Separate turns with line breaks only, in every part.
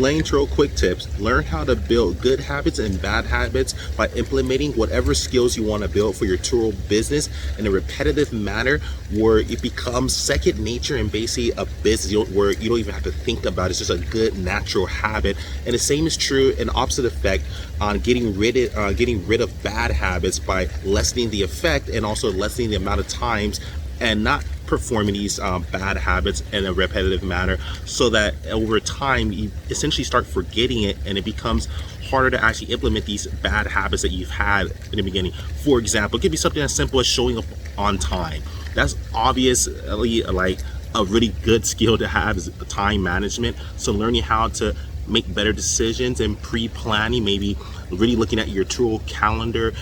Layn Turo quick tips. Learn how to build good habits and bad habits by implementing whatever skills you want to build for your Turo business in a repetitive manner where it becomes second nature and basically a business where you don't even have to think about it. It's just a good natural habit. And the same is true in opposite effect on getting rid of bad habits by lessening the effect and also lessening the amount of times and not performing these bad habits in a repetitive manner, so that over time you essentially start forgetting it and it becomes harder to actually implement these bad habits that you've had in the beginning. For example, it could be something as simple as showing up on time. That's obviously like a really good skill to have, is time management. So learning how to make better decisions and pre-planning, maybe really looking at your Turo calendar,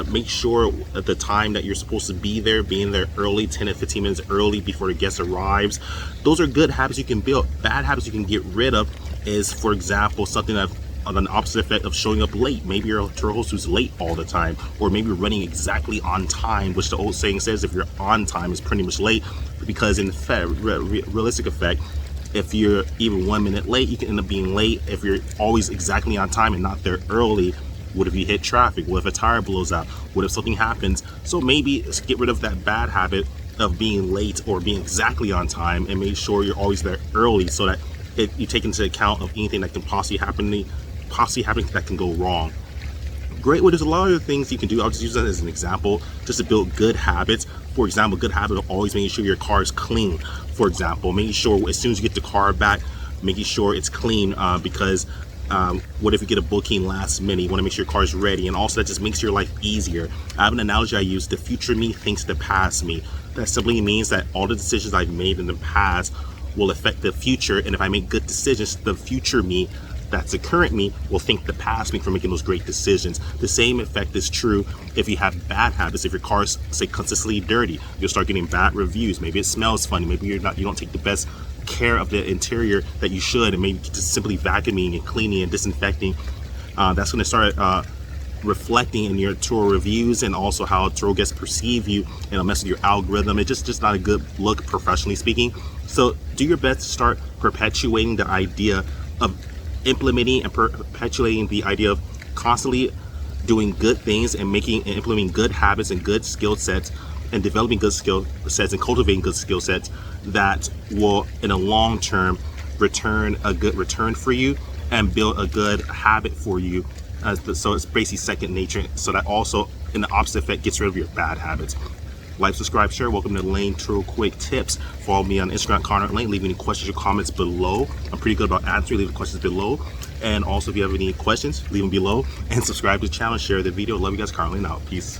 make sure at the time that you're supposed to be there, being there early, 10 to 15 minutes early before the guest arrives. Those are good habits you can build. Bad habits you can get rid of is, for example, something that on an opposite effect of showing up late. Maybe you're a Turo host who's late all the time, or maybe you're running exactly on time, which the old saying says if you're on time is pretty much late, because in fact, realistic effect, if you're even 1 minute late, you can end up being late. If you're always exactly on time and not there early, what if you hit traffic? What if a tire blows out? What if something happens? So maybe get rid of that bad habit of being late or being exactly on time, and make sure you're always there early, so that you take into account of anything that can possibly happen that can go wrong. Great. Well, there's a lot of other things you can do. I'll just use that as an example, just to build good habits. For example, good habit of always making sure your car is clean. For example, making sure as soon as you get the car back, making sure it's clean, because what if you get a booking last minute? You want to make sure your car is ready, and also that just makes your life easier. I have an analogy I use: the future me thinks the past me. That simply means that all the decisions I've made in the past will affect the future, and if I make good decisions, the future me, that's the current me, will thank the past me for making those great decisions. The same effect is true if you have bad habits. If your car is, say, consistently dirty, you'll start getting bad reviews. Maybe it smells funny. Maybe you don't take the best care of the interior that you should, and maybe just simply vacuuming and cleaning and disinfecting. That's going to start reflecting in your Turo reviews, and also how Turo guests perceive you, and it'll mess with your algorithm. It's just not a good look, professionally speaking. So do your best to start perpetuating the idea of implementing and perpetuating the idea of constantly doing good things and implementing good habits and good skill sets, and developing good skill sets and cultivating good skill sets that will in a long term return a good return for you and build a good habit for you. So it's basically second nature, so that also in the opposite effect gets rid of your bad habits. Like, subscribe, share. Welcome to Layn Turo Quick Tips. Follow me on Instagram, Conrad Layn. Leave any questions or comments below. I'm pretty good about answering. Leave the questions below. And also, if you have any questions, leave them below. And subscribe to the channel, share the video. Love you guys. Conrad Layn out. Peace.